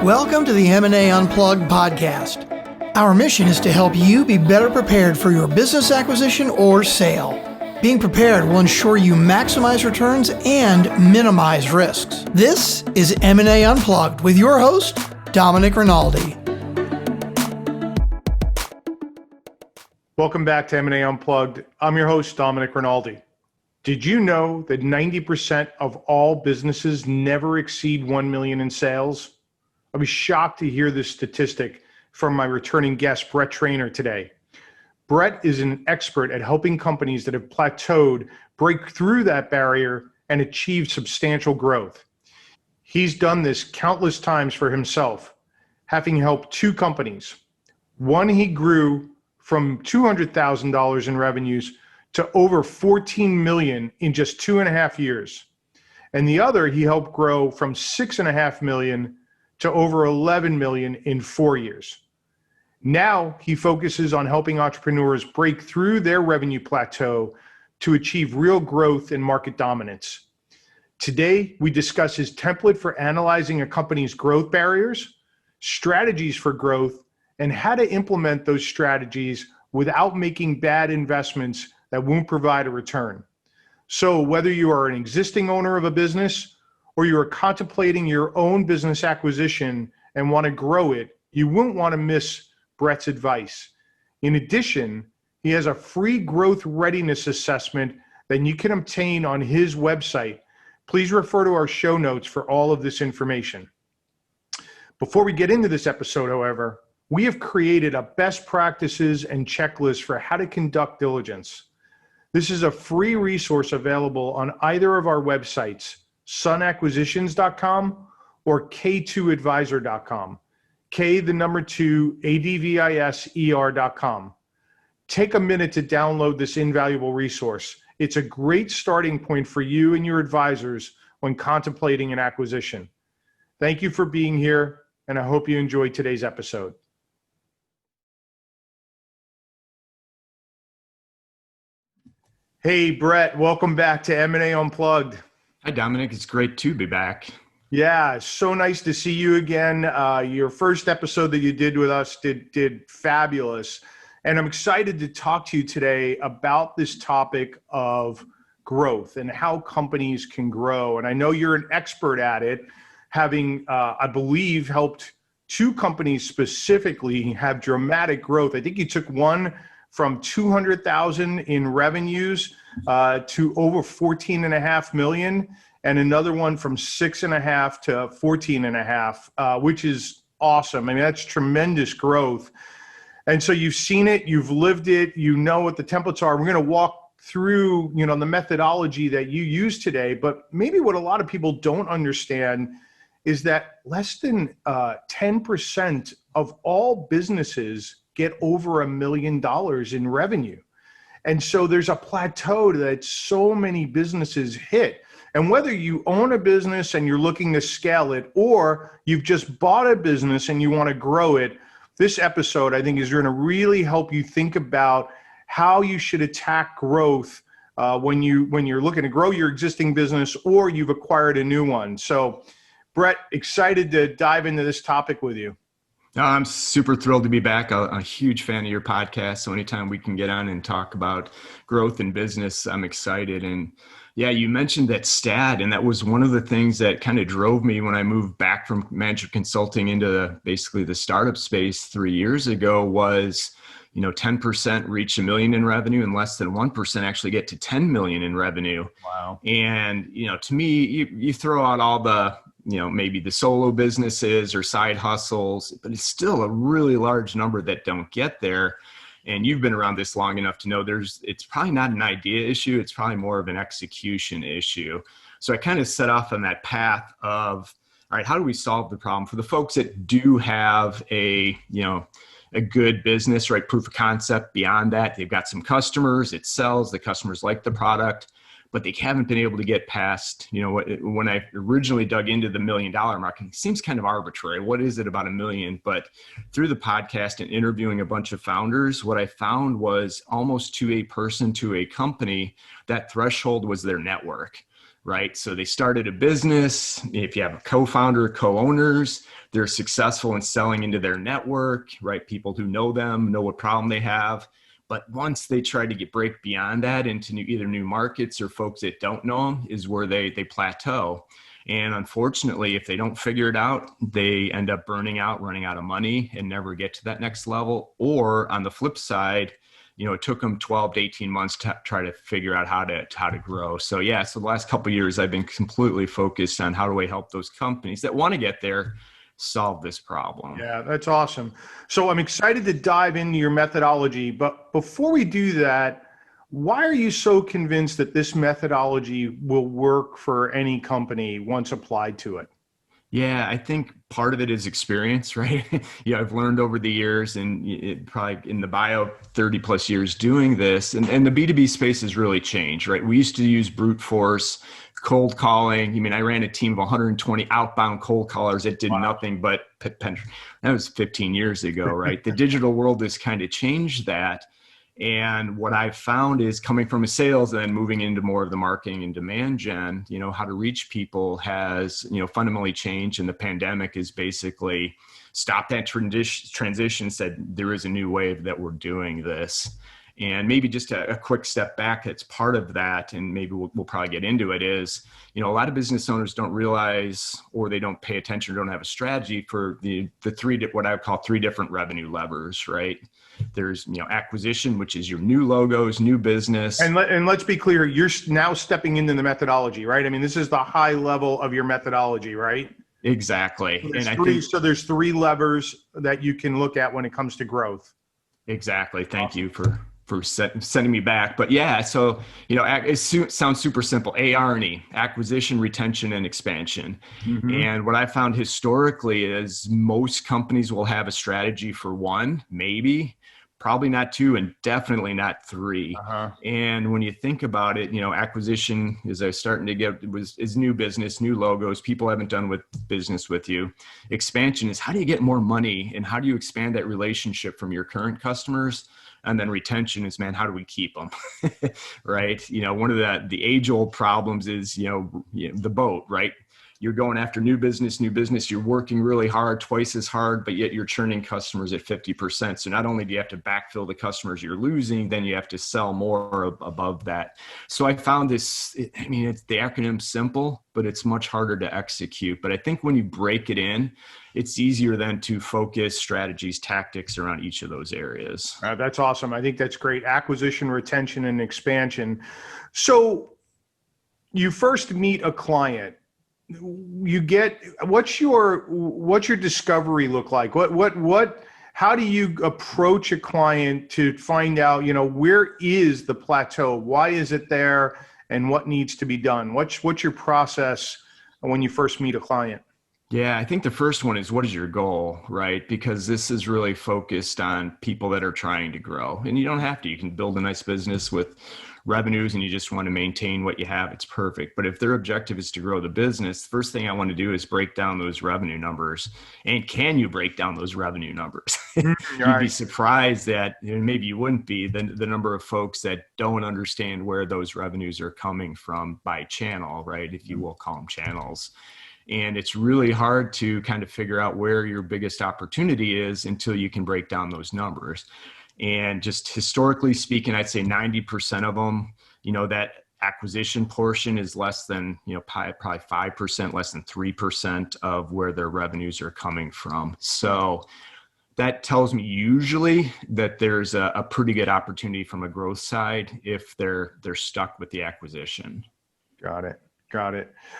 Welcome to the M&A Unplugged podcast. Our mission is to help you be better prepared for your business acquisition or sale. Being prepared will ensure you maximize returns and minimize risks. This is M&A Unplugged with your host, Domenic Rinaldi. Welcome back to M&A Unplugged. I'm your host, Domenic Rinaldi. Did you know that 90% of all businesses never exceed 1 million in sales? I was shocked to hear this statistic from my returning guest, Brett Trainor, today. Brett is an expert at helping companies that have plateaued break through that barrier and achieve substantial growth. He's done this countless times for himself, having helped two companies. One, he grew from $200,000 in revenues to over 14 million in just 2.5 years. And the other, he helped grow from 6.5 million to over 11 million in 4 years. Now he focuses on helping entrepreneurs break through their revenue plateau to achieve real growth and market dominance. Today, we discuss his template for analyzing a company's growth barriers, strategies for growth, and how to implement those strategies without making bad investments that won't provide a return. So whether you are an existing owner of a business or you are contemplating your own business acquisition and want to grow it, you won't want to miss Brett's advice. In addition, he has a free growth readiness assessment that you can obtain on his website. Please refer to our show notes for all of this information. Before we get into this episode, however, we have created a best practices and checklist for how to conduct diligence. This is a free resource available on either of our websites, sunacquisitions.com or k2advisor.com. K, the number 2, adviser.com. Take a minute to download this invaluable resource. It's a great starting point for you and your advisors when contemplating an acquisition. Thank you for being here, and I hope you enjoyed today's episode. Hey, Brett, welcome back to M&A Unplugged. Hi, Domenic. It's great to be back. Yeah, so nice to see you again. Your first episode that you did with us did fabulous. And I'm excited to talk to you today about this topic of growth and how companies can grow. And I know you're an expert at it, having, I believe, helped two companies specifically have dramatic growth. I think you took one from 200,000 in revenues to over 14.5 million, and another one from 6.5 to 14.5, which is awesome. I mean, that's tremendous growth. And so you've seen it, you've lived it, you know what the templates are. We're going to walk through, the methodology that you use today. But maybe what a lot of people don't understand is that less than 10% of all businesses get over $1 million in revenue. And so there's a plateau that so many businesses hit. And whether you own a business and you're looking to scale it, or you've just bought a business and you want to grow it, this episode, I think, is going to really help you think about how you should attack growth when you're looking to grow your existing business or you've acquired a new one. So, Brett, excited to dive into this topic with you. I'm super thrilled to be back. A huge fan of your podcast. So anytime we can get on and talk about growth in business, I'm excited. And yeah, you mentioned that stat, and that was one of the things that kind of drove me when I moved back from management consulting into basically the startup space 3 years ago was, 10% reach $1 million in revenue and less than 1% actually get to 10 million in revenue. Wow. And, to me, you throw out all the, maybe the solo businesses or side hustles, but it's still a really large number that don't get there. And you've been around this long enough to know it's probably not an idea issue. It's probably more of an execution issue. So I kind of set off on that path of, all right, how do we solve the problem for the folks that do have a good business, right? Proof of concept beyond that. They've got some customers, it sells, the customers like the product, but they haven't been able to get past, when I originally dug into the $1 million mark, it seems kind of arbitrary. What is it about $1 million? But through the podcast and interviewing a bunch of founders, what I found was almost to a person, to a company, that threshold was their network. right? So they started a business. If you have a co-founder, co-owners, they're successful in selling into their network, right? People who know them, know what problem they have. But once they try to break beyond that into either new markets or folks that don't know them is where they plateau. And unfortunately, if they don't figure it out, they end up burning out, running out of money, and never get to that next level. Or on the flip side, it took them 12 to 18 months to try to figure out how to grow. So so the last couple of years, I've been completely focused on how do I help those companies that want to get there solve this problem. Yeah, that's awesome. So I'm excited to dive into your methodology, but before we do that, why are you so convinced that this methodology will work for any company once applied to it? Yeah, I think part of it is experience, right? I've learned over the years and probably in the bio 30 plus years doing this, and the B2B space has really changed, right? We used to use brute force, cold calling. I ran a team of 120 outbound cold callers that did nothing but that was 15 years ago, right? The digital world has kind of changed that. And what I've found is coming from a sales and then moving into more of the marketing and demand gen, how to reach people has, fundamentally changed. And the pandemic is basically stopped that transition, said there is a new way that we're doing this. And maybe just a quick step back, that's part of that, and maybe we'll probably get into it, is, a lot of business owners don't realize, or they don't pay attention, or don't have a strategy for the what I would call three different revenue levers, right? There's, acquisition, which is your new logos, new business. And let's be clear, you're now stepping into the methodology, right? This is the high level of your methodology, right? Exactly. So there's three levers that you can look at when it comes to growth. Exactly. Thank you for sending me back. But so, it sounds super simple. A-R-N-E, acquisition, retention, and expansion. Mm-hmm. And what I found historically is most companies will have a strategy for one, maybe, probably not two, and definitely not three. Uh-huh. And when you think about it, acquisition is starting to is new business, new logos. People haven't done business with you. Expansion is how do you get more money and how do you expand that relationship from your current customers? And then retention is, man, how do we keep them? Right? One of the age-old problems is, the boat, right? You're going after new business, you're working really hard, twice as hard, but yet you're churning customers at 50%. So not only do you have to backfill the customers you're losing, then you have to sell more above that. So I found it's the acronym's simple, but it's much harder to execute. But I think when you break it in, it's easier then to focus strategies, tactics around each of those areas. That's awesome. I think that's great. Acquisition, retention, and expansion. So you first meet a client. What's your discovery look like? How do you approach a client to find out, where is the plateau? Why is it there? And what needs to be done? What's your process when you first meet a client? Yeah, I think the first one is, what is your goal, right? Because this is really focused on people that are trying to grow. And you don't have to. You can build a nice business with revenues and you just want to maintain what you have. It's perfect. But if their objective is to grow the business, the first thing I want to do is break down those revenue numbers. And can you break down those revenue numbers? You'd be surprised that, maybe you wouldn't be, the number of folks that don't understand where those revenues are coming from by channel, right? If you will call them channels. And it's really hard to kind of figure out where your biggest opportunity is until you can break down those numbers. And just historically speaking, I'd say 90% of them, that acquisition portion is less than, probably 5%, less than 3% of where their revenues are coming from. So that tells me usually that there's a pretty good opportunity from a growth side if they're stuck with the acquisition. Got it.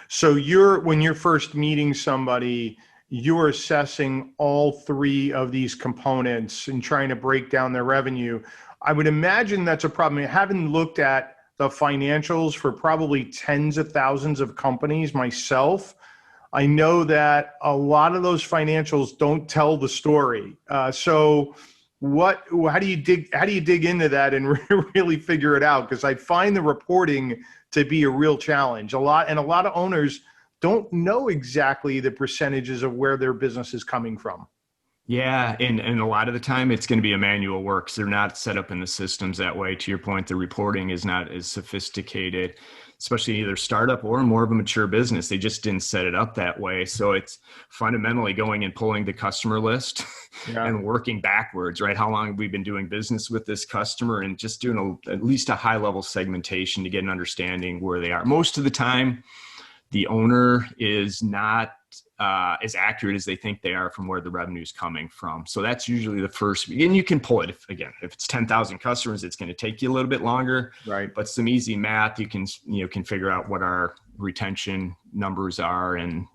So when you're first meeting somebody, you're assessing all three of these components and trying to break down their revenue. I would imagine that's a problem. I haven't looked at the financials for probably tens of thousands of companies myself. I know that a lot of those financials don't tell the story. So how do you dig into that and really figure it out? Because I find the reporting to be a real challenge. A lot of owners don't know exactly the percentages of where their business is coming from. Yeah, and a lot of the time it's going to be a manual work. So they're not set up in the systems that way. To your point, the reporting is not as sophisticated. especially either startup or more of a mature business. They just didn't set it up that way. So it's fundamentally going and pulling the customer list and working backwards, right? How long have we been doing business with this customer, and just doing at least a high level segmentation to get an understanding where they are. Most of the time, the owner is not as accurate as they think they are from where the revenue is coming from. So that's usually the first, and you can pull it. If it's 10,000 customers, it's going to take you a little bit longer, right? But some easy math, you can figure out what our retention numbers are. And,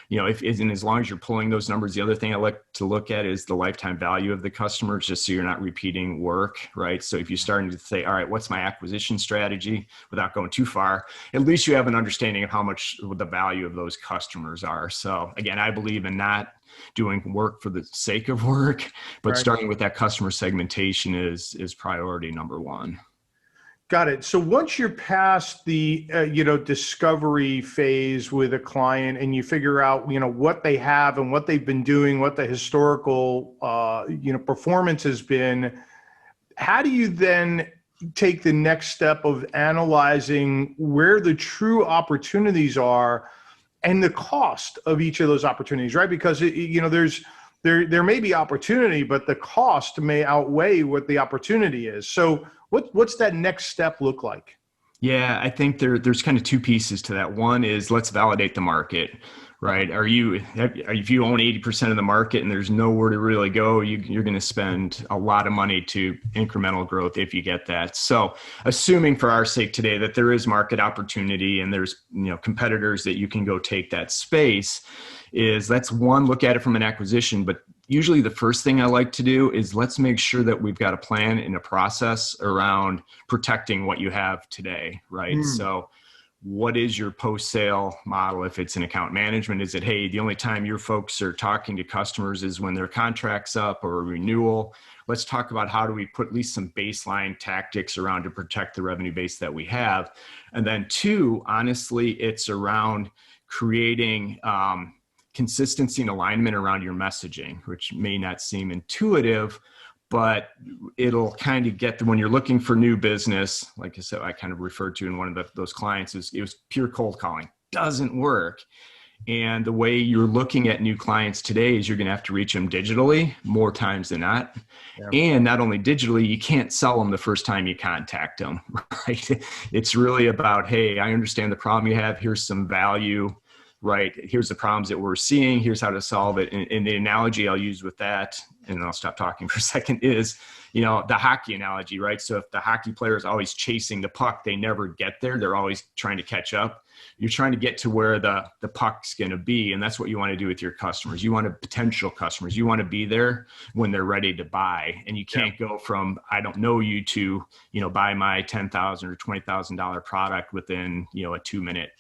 and as long as you're pulling those numbers, the other thing I like to look at is the lifetime value of the customers, just so you're not repeating work, right? So if you're starting to say, all right, what's my acquisition strategy without going too far, at least you have an understanding of how much the value of those customers are. So again, I believe in not doing work for the sake of work, but starting with that customer segmentation is priority number one. Got it. So once you're past the discovery phase with a client, and you figure out what they have and what they've been doing, what the historical performance has been, how do you then take the next step of analyzing where the true opportunities are and the cost of each of those opportunities, right? Because there may be opportunity, but the cost may outweigh what the opportunity is. So what's that next step look like? Yeah, I think there's kind of two pieces to that. One is, let's validate the market, right? If you own 80% of the market and there's nowhere to really go, you're going to spend a lot of money to incremental growth if you get that. So assuming for our sake today that there is market opportunity and there's competitors that you can go take that space, that's one, look at it from an acquisition. But usually the first thing I like to do is, let's make sure that we've got a plan and a process around protecting what you have today, right? So what is your post-sale model? If it's an account management, is it, hey, the only time your folks are talking to customers is when their contract's up or a renewal? Let's talk about how do we put at least some baseline tactics around to protect the revenue base that we have. And then two, honestly, it's around creating consistency and alignment around your messaging, which may not seem intuitive, but it'll kind of get when you're looking for new business. Like I said, I kind of referred to in one of those clients, it was pure cold calling. Doesn't work. And the way you're looking at new clients today is you're going to have to reach them digitally more times than not. Yeah. And not only digitally, you can't sell them the first time you contact them, right? It's really about, hey, I understand the problem you have. Here's some value. Right. Here's the problems that we're seeing. Here's how to solve it. And the analogy I'll use with that, and I'll stop talking for a second, is, the hockey analogy, right? So if the hockey player is always chasing the puck, they never get there. They're always trying to catch up. You're trying to get to where the puck's going to be. And that's what you want to do with your customers. You want potential customers. You want to be there when they're ready to buy. And you can't go from, I don't know you, to, buy my $10,000 or $20,000 product within, a 2-minute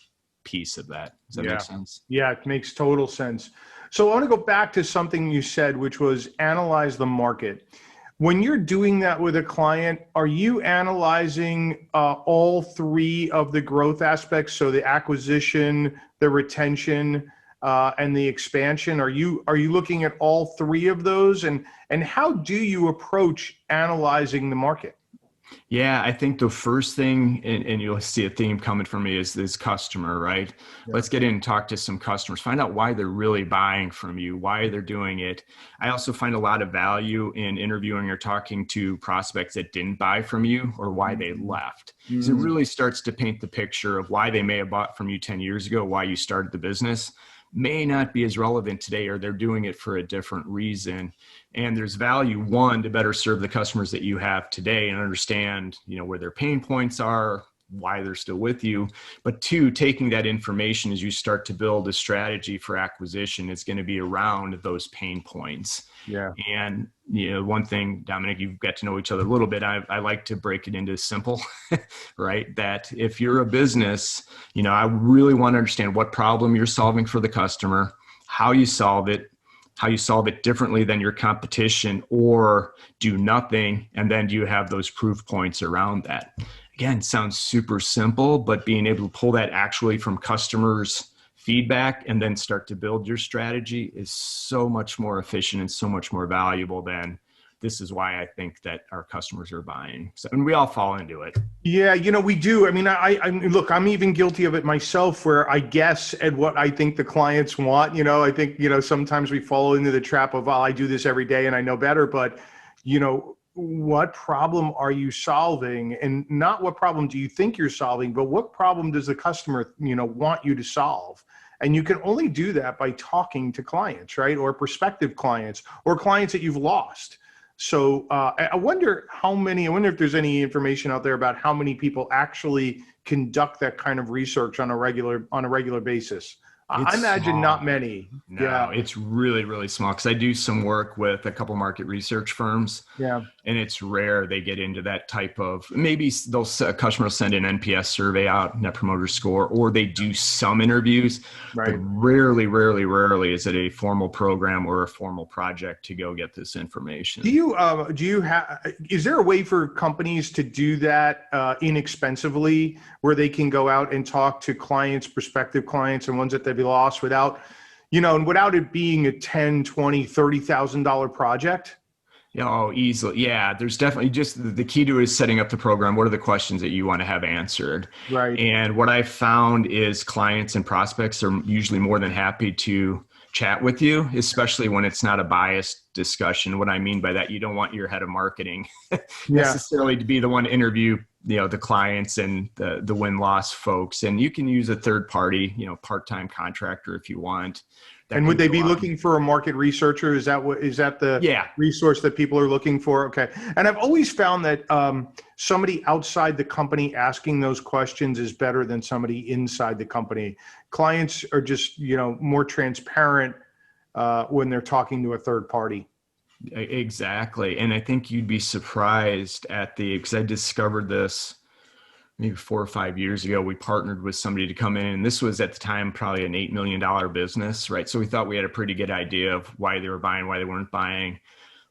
piece of that. Does that make sense? Yeah, it makes total sense. So I want to go back to something you said, which was analyze the market. When you're doing that with a client, are you analyzing all three of the growth aspects? So the acquisition, the retention, and the expansion. Are you looking at all three of those? And how do you approach analyzing the market? Yeah, I think the first thing, and you'll see a theme coming from me, is this customer, right? Yeah. Let's get in and talk to some customers, find out why they're really buying from you, why they're doing it. I also find a lot of value in interviewing or talking to prospects that didn't buy from you or why they left. Mm-hmm. So it really starts to paint the picture of why they may have bought from you 10 years ago, why you started the business. May not be as relevant today, or they're doing it for a different reason. And there's value, one, to better serve the customers that you have today and understand, where their pain points are, why they're still with you. But two, taking that information as you start to build a strategy for acquisition, it's going to be around those pain points. Yeah. And, one thing, Domenic, you've got to know each other a little bit. I like to break it into simple, right? That if you're a business, I really want to understand what problem you're solving for the customer, how you solve it differently than your competition, or do nothing. And then do you have those proof points around that? Again, sounds super simple, but being able to pull that actually from customers' feedback and then start to build your strategy is so much more efficient and so much more valuable than this is why I think that our customers are buying. So, and we all fall into it. Yeah, we do. I mean, I look, I'm even guilty of it myself, where I guess at what I think the clients want. I think, sometimes we fall into the trap of, I do this every day and I know better, but, what problem are you solving? And not what problem do you think you're solving, but what problem does the customer, want you to solve? And you can only do that by talking to clients, right? Or prospective clients or clients that you've lost. So I wonder if there's any information out there about how many people actually conduct that kind of research on a regular basis. I imagine small. Not many. No, yeah. It's really, really small, because I do some work with a couple market research firms. Yeah. And it's rare they get into that type of, maybe a customer will send an NPS survey out, Net Promoter Score, or they do some interviews. Right. But rarely is it a formal program or a formal project to go get this information. Is there a way for companies to do that inexpensively, where they can go out and talk to clients, prospective clients, and ones that they've lost without it being a $10,000, $20,000, $30,000 project? Easily. Yeah, there's definitely just the key to it is setting up the program. What are the questions that you want to have answered? Right. And what I found is clients and prospects are usually more than happy to chat with you, especially when it's not a biased discussion. What I mean by that, you don't want your head of marketing necessarily to be the one to interview, the clients and the win-loss folks. And you can use a third party, part-time contractor if you want. And would they be looking for a market researcher? Is that the resource that people are looking for? Okay. And I've always found that somebody outside the company asking those questions is better than somebody inside the company. Clients are just, more transparent when they're talking to a third party. Exactly. And I think you'd be surprised because I discovered this maybe 4 or 5 years ago. We partnered with somebody to come in, and this was at the time probably an $8 million business, right? So we thought we had a pretty good idea of why they were buying, why they weren't buying.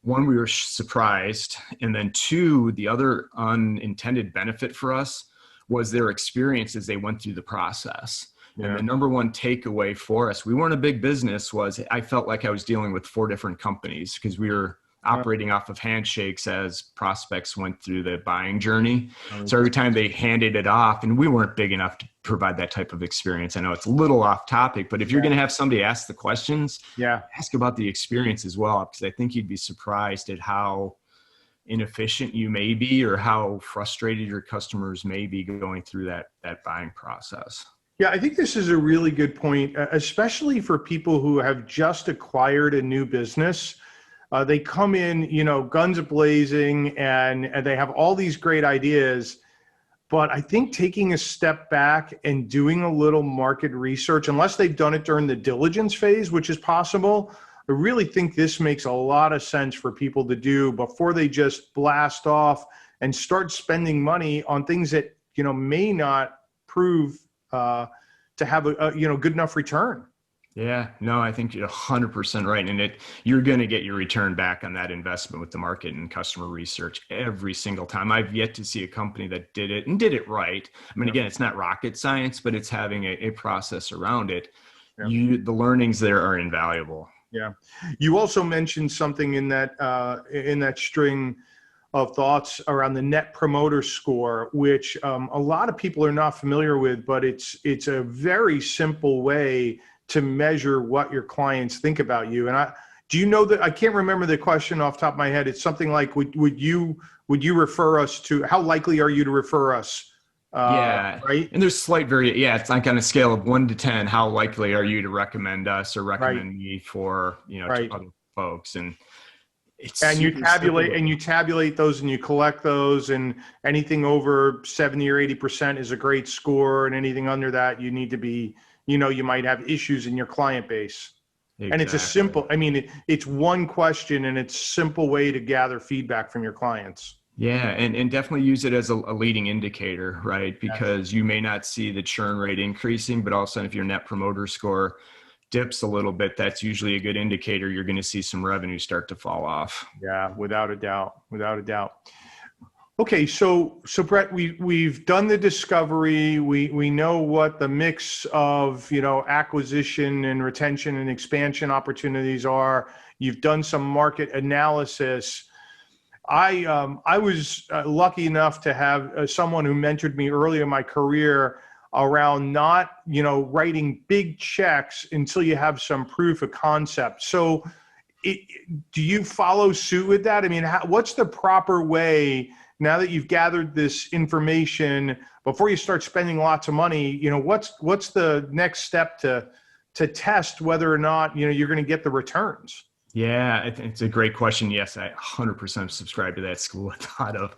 One, we were surprised. And then two, the other unintended benefit for us was their experience as they went through the process. Yeah. And the number one takeaway for us, we weren't a big business, was I felt like I was dealing with 4 different companies, because we were operating off of handshakes as prospects went through the buying journey. So every time they handed it off, and we weren't big enough to provide that type of experience. I know it's a little off topic, but if you're going to have somebody ask the questions, ask about the experience as well, because I think you'd be surprised at how inefficient you may be, or how frustrated your customers may be going through that buying process. Yeah, I think this is a really good point, especially for people who have just acquired a new business. They come in, guns a-blazing, and they have all these great ideas. But I think taking a step back and doing a little market research, unless they've done it during the diligence phase, which is possible, I really think this makes a lot of sense for people to do before they just blast off and start spending money on things that, may not prove to have a good enough return. Yeah, no, I think you're 100% right. And you're going to get your return back on that investment with the market and customer research every single time. I've yet to see a company that did it right. I mean, again, it's not rocket science, but it's having a process around it. Yeah. The learnings there are invaluable. Yeah. You also mentioned something in that string of thoughts around the Net Promoter Score, which a lot of people are not familiar with, but it's a very simple way to measure what your clients think about you. And do you know that, I can't remember the question off the top of my head. It's something like, would you refer us to, how likely are you to refer us? Right. And there's slight it's like on a scale of 1 to 10, how likely are you to recommend us or recommend me for, to other folks? And you tabulate those, and you collect those, and anything over 70 or 80% is a great score. And anything under that, you need to be, you might have issues in your client base. Exactly. And it's it's one question, and it's a simple way to gather feedback from your clients. Yeah. And definitely use it as a leading indicator, right? Because you may not see the churn rate increasing, but all of a sudden if your Net Promoter Score dips a little bit, that's usually a good indicator you're going to see some revenue start to fall off. Yeah, without a doubt. Okay, so Brett, we've done the discovery. We know what the mix of acquisition and retention and expansion opportunities are. You've done some market analysis. I was lucky enough to have someone who mentored me early in my career around not, writing big checks until you have some proof of concept. So do you follow suit with that? I mean, what's the proper way now that you've gathered this information before you start spending lots of money? What's the next step to test whether or not, you're going to get the returns? Yeah, it's a great question. Yes, I 100% subscribe to that school of thought of,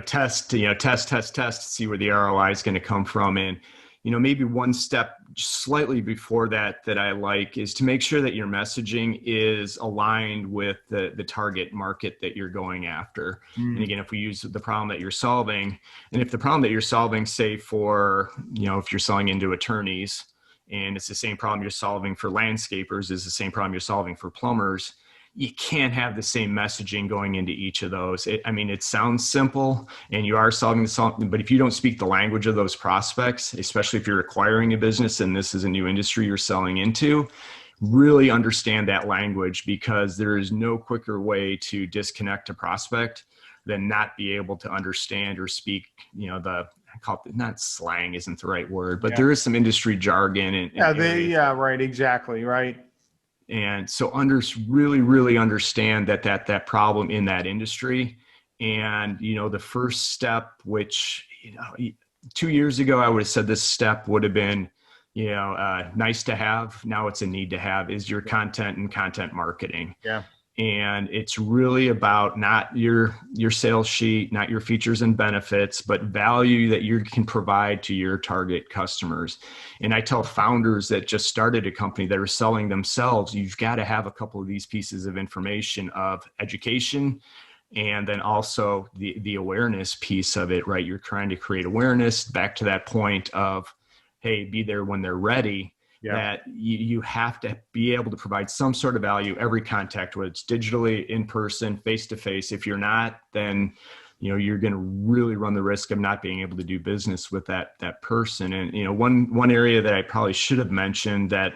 test, test, see where the ROI is going to come from. And, maybe one step slightly before that I like is to make sure that your messaging is aligned with the target market that you're going after. And again, if we use the problem that you're solving, and if the problem that you're solving, say for, if you're selling into attorneys, and it's the same problem you're solving for landscapers, is the same problem you're solving for plumbers, you can't have the same messaging going into each of those. It sounds simple and you are solving something, but if you don't speak the language of those prospects, especially if you're acquiring a business and this is a new industry you're selling into, really understand that language, because there is no quicker way to disconnect a prospect than not be able to understand or speak, I call it, not slang isn't the right word, but there is some industry jargon. Right. Exactly. Right. And so really understand that problem in that industry. And, the first step, which, 2 years ago, I would have said this step would have been, nice to have. Now it's a need to have, is your content and content marketing. Yeah. And it's really about not your sales sheet, not your features and benefits, but value that you can provide to your target customers. And I tell founders that just started a company that are selling themselves, you've got to have a couple of these pieces of information of education, and then also the awareness piece of it, right? You're trying to create awareness, back to that point of, hey, be there when they're ready. Yeah. That you have to be able to provide some sort of value every contact, whether it's digitally, in person, face to face. If you're not, then you're going to really run the risk of not being able to do business with that person. And one area that I probably should have mentioned that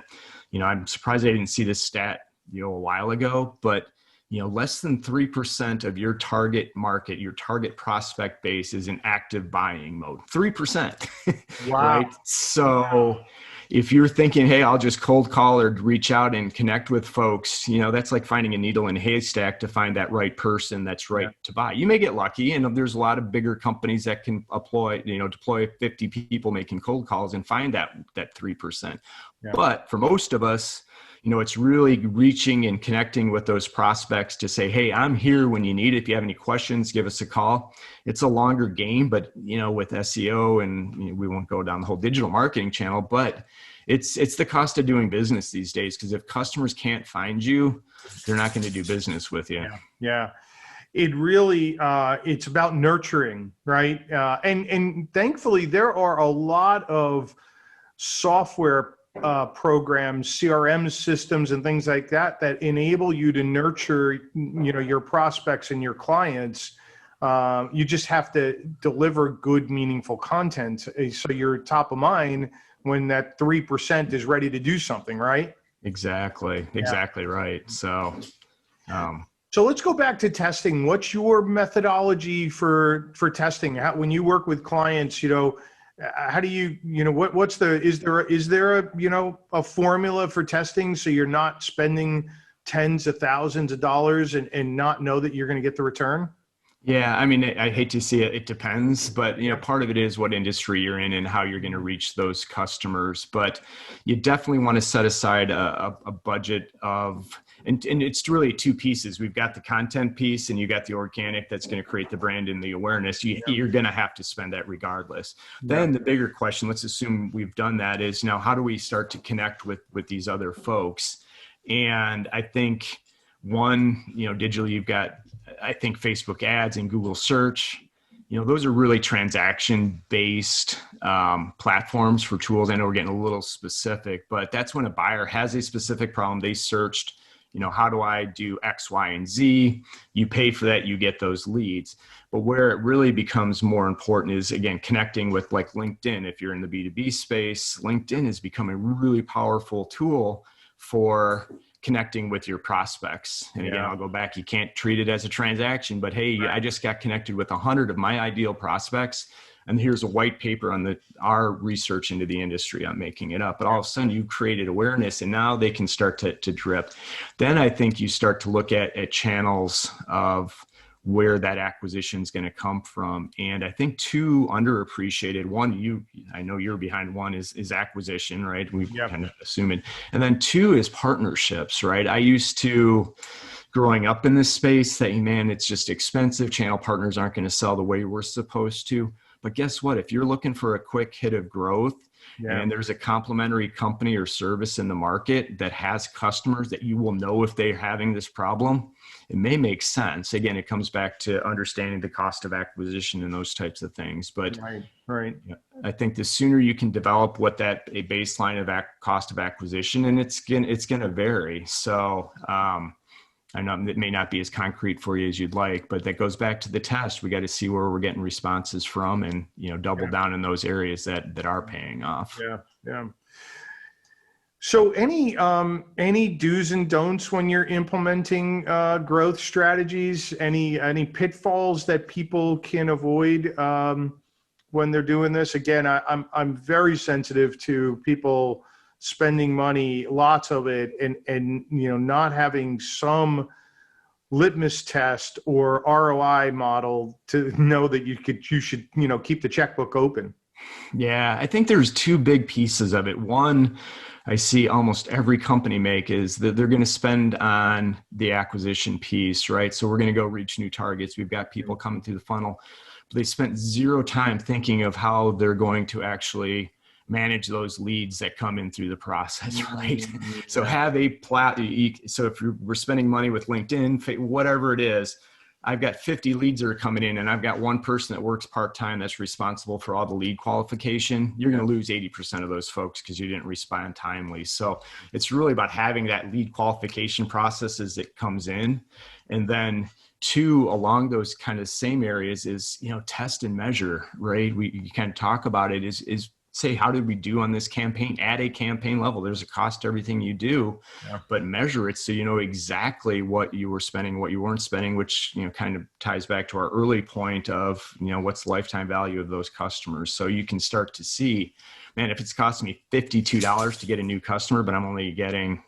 I'm surprised I didn't see this stat a while ago, but less than 3% of your target market, your target prospect base, is in active buying mode. 3%. Wow. Right? So if you're thinking, hey, I'll just cold call or reach out and connect with folks, that's like finding a needle in a haystack to find that right person that's right to buy. You may get lucky, and there's a lot of bigger companies that can deploy 50 people making cold calls and find that 3%. Yeah. But for most of us, it's really reaching and connecting with those prospects to say, hey, I'm here when you need it. If you have any questions, give us a call. It's a longer game, but with SEO and we won't go down the whole digital marketing channel, but it's the cost of doing business these days. Because if customers can't find you, they're not going to do business with you. Yeah. It really, it's about nurturing, right? And thankfully there are a lot of software programs, CRM systems and things like that enable you to nurture, your prospects and your clients. You just have to deliver good, meaningful content so you're top of mind when that 3% is ready to do something, right? Exactly right. So let's go back to testing. What's your methodology for testing? When you work with clients, how do you, is there a formula for testing so you're not spending tens of thousands of dollars and not know that you're going to get the return? Yeah. I hate to see it. It depends, but part of it is what industry you're in and how you're going to reach those customers. But you definitely want to set aside a budget of, and it's really two pieces. We've got the content piece and you got the organic that's going to create the brand and the awareness. You're going to have to spend that regardless. Then the bigger question, let's assume we've done that, is now how do we start to connect with these other folks? And I think one, digitally, you've got, I think, Facebook ads and Google search. Those are really transaction-based platforms for tools. I know we're getting a little specific, but that's when a buyer has a specific problem. They searched, how do I do X, Y, and Z? You pay for that, you get those leads. But where it really becomes more important is, again, connecting with like LinkedIn. If you're in the B2B space, LinkedIn has become a really powerful tool for connecting with your prospects. And again, I'll go back, you can't treat it as a transaction, but hey, I just got connected with 100 of my ideal prospects. And here's a white paper on our research into the industry. I'm making it up, but all of a sudden you created awareness, and now they can start to drip. Then I think you start to look at channels of where that acquisition is going to come from. And I think two underappreciated, one, I know you're behind, one is acquisition, right? We've kind of assumed it. And then two is partnerships, right? I used to, growing up in this space, say, man, it's just expensive. Channel partners aren't going to sell the way we're supposed to. But guess what? If you're looking for a quick hit of growth and there's a complementary company or service in the market that has customers that you will know if they're having this problem, it may make sense. Again, it comes back to understanding the cost of acquisition and those types of things. But right. I think the sooner you can develop what a baseline of cost of acquisition, and it's going to vary. So, I know it may not be as concrete for you as you'd like, but that goes back to the test. We got to see where we're getting responses from, and double down in those areas that are paying off. Yeah. So any do's and don'ts when you're implementing growth strategies? Any pitfalls that people can avoid when they're doing this? Again, I'm very sensitive to people spending money, lots of it, and not having some litmus test or ROI model to know that you should keep the checkbook open. Yeah, I think there's two big pieces of it. One, I see almost every company make is that they're going to spend on the acquisition piece, right? So we're going to go reach new targets. We've got people coming through the funnel, but they spent zero time thinking of how they're going to actually manage those leads that come in through the process, right? So have so if we're spending money with LinkedIn, whatever it is, I've got 50 leads that are coming in, and I've got one person that works part-time that's responsible for all the lead qualification. You're going to lose 80% of those folks because you didn't respond timely. So it's really about having that lead qualification process as it comes in. And then two, along those kind of same areas is, test and measure, right? You kind of talk about it is say, how did we do on this campaign at a campaign level? There's a cost to everything you do, but measure it so you know exactly what you were spending, what you weren't spending, which, kind of ties back to our early point of, what's the lifetime value of those customers. So you can start to see, man, if it's costing me $52 to get a new customer, but I'm only getting,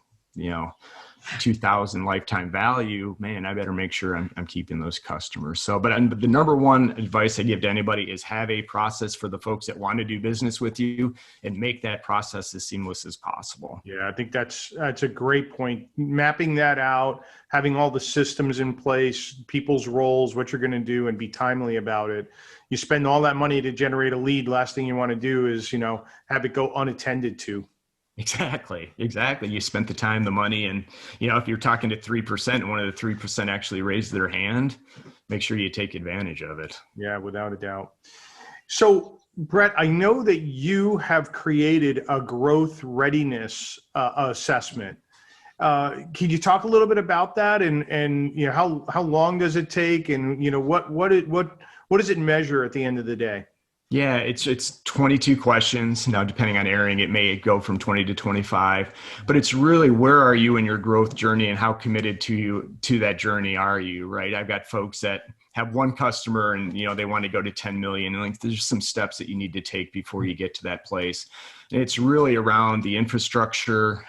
2,000 lifetime value, man, I better make sure I'm keeping those customers. So, but the number one advice I give to anybody is have a process for the folks that want to do business with you and make that process as seamless as possible. Yeah, I think that's a great point. Mapping that out, having all the systems in place, people's roles, what you're going to do, and be timely about it. You spend all that money to generate a lead. Last thing you want to do is, have it go unattended to. Exactly. You spent the time, the money, and, if you're talking to 3% and one of the 3% actually raised their hand, make sure you take advantage of it. Yeah, without a doubt. So, Brett, I know that you have created a growth readiness assessment. Can you talk a little bit about that and how long does it take, and what does it measure at the end of the day? Yeah, it's 22 questions. Now, depending on airing, it may go from 20 to 25, but it's really, where are you in your growth journey and how committed to that journey are you, right? I've got folks that have one customer and, they want to go to 10 million. And there's some steps that you need to take before you get to that place. And it's really around the infrastructure,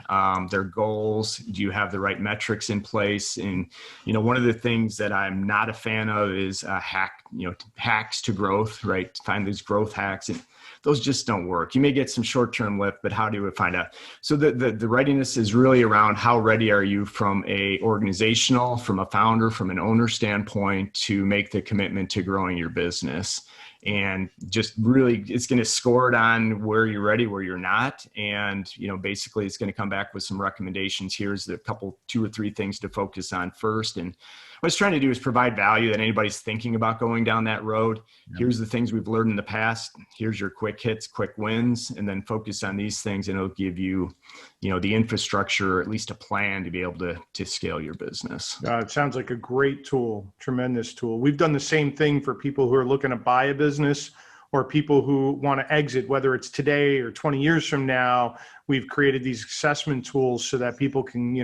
their goals. Do you have the right metrics in place? And, one of the things that I'm not a fan of is hacks to growth, right? Find these growth hacks, and those just don't work. You may get some short-term lift, but how do we find out? So the readiness is really around how ready are you from a organizational, from a founder, from an owner standpoint to make the commitment to growing your business. And just really, it's going to score it on where you're ready, where you're not. And, basically it's going to come back with some recommendations. Here's the two or three things to focus on first. And what it's trying to do is provide value that anybody's thinking about going down that road. Yeah. Here's the things we've learned in the past. Here's your quick hits, quick wins, and then focus on these things. And it'll give you, the infrastructure, or at least a plan to be able to scale your business. It sounds like a great tool, tremendous tool. We've done the same thing for people who are looking to buy a business or people who want to exit, whether it's today or 20 years from now. We've created these assessment tools so that people can,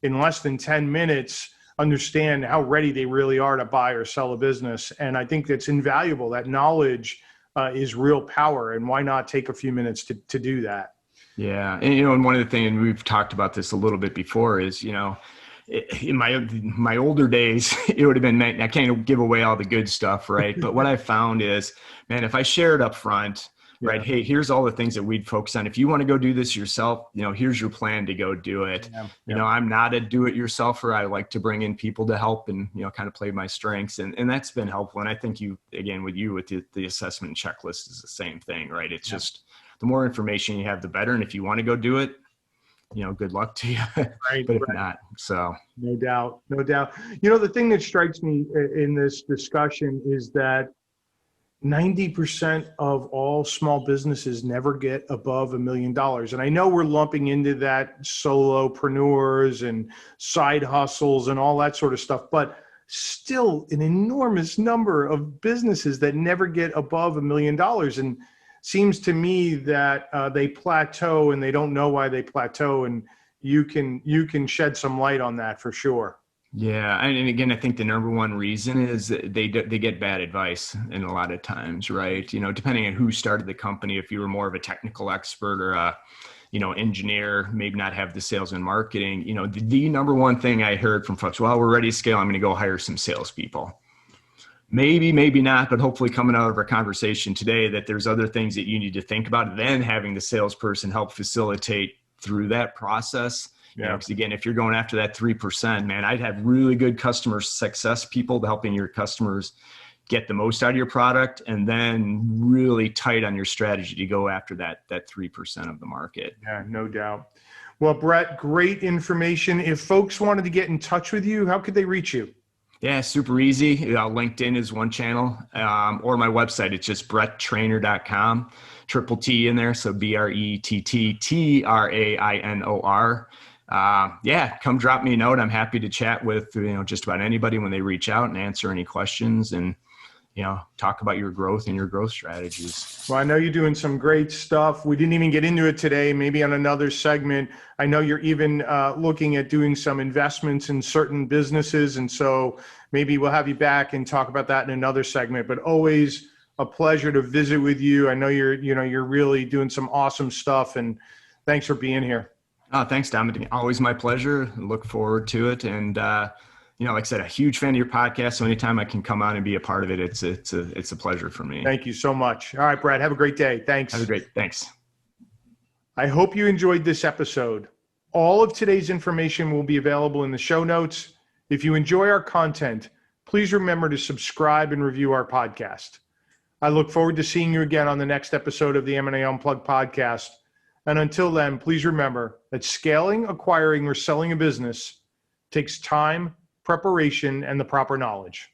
in less than 10 minutes, understand how ready they really are to buy or sell a business. And I think that's invaluable. That knowledge is real power. And why not take a few minutes to do that? Yeah. And, and one of the things, and we've talked about this a little bit before, is, in my older days, it would have been, I can't give away all the good stuff, right? But what I found is, man, if I share it up front, right? Hey, here's all the things that we'd focus on. If you want to go do this yourself, here's your plan to go do it. I'm not a do-it-yourselfer. I like to bring in people to help and, kind of play my strengths. And that's been helpful. And I think with the assessment checklist is the same thing, right? It's just the more information you have, the better. And if you want to go do it, good luck to you. Right, but if not, so. No doubt. The thing that strikes me in this discussion is that 90% of all small businesses never get above $1 million. And I know we're lumping into that solopreneurs and side hustles and all that sort of stuff, but still an enormous number of businesses that never get above $1 million. And seems to me that they plateau and they don't know why they plateau. And you can shed some light on that for sure. Yeah. And again, I think the number one reason is that they get bad advice in a lot of times, right? Depending on who started the company, if you were more of a technical expert or a, engineer, maybe not have the sales and marketing, the number one thing I heard from folks, well, we're ready to scale. I'm going to go hire some salespeople. Maybe not, but hopefully coming out of our conversation today that there's other things that you need to think about, then having the salesperson help facilitate through that process. Because again, if you're going after that 3%, man, I'd have really good customer success people helping your customers get the most out of your product, and then really tight on your strategy to go after that 3% of the market. Yeah, no doubt. Well, Brett, great information. If folks wanted to get in touch with you, how could they reach you? Yeah, super easy. LinkedIn is one channel, or my website. It's just bretttrainor.com, triple T in there. So BRETTTRAINOR. Come drop me a note. I'm happy to chat with, just about anybody when they reach out and answer any questions and, talk about your growth and your growth strategies. Well, I know you're doing some great stuff. We didn't even get into it today, maybe on another segment. I know you're even looking at doing some investments in certain businesses. And so maybe we'll have you back and talk about that in another segment, but always a pleasure to visit with you. I know you're really doing some awesome stuff, and thanks for being here. Thanks, Dominic. Always my pleasure. Look forward to it. And, like I said, a huge fan of your podcast. So anytime I can come on and be a part of it, it's a pleasure for me. Thank you so much. All right, Brad, have a great day. Thanks. Thanks. I hope you enjoyed this episode. All of today's information will be available in the show notes. If you enjoy our content, please remember to subscribe and review our podcast. I look forward to seeing you again on the next episode of the M&A Unplugged podcast. And until then, please remember that scaling, acquiring, or selling a business takes time, preparation, and the proper knowledge.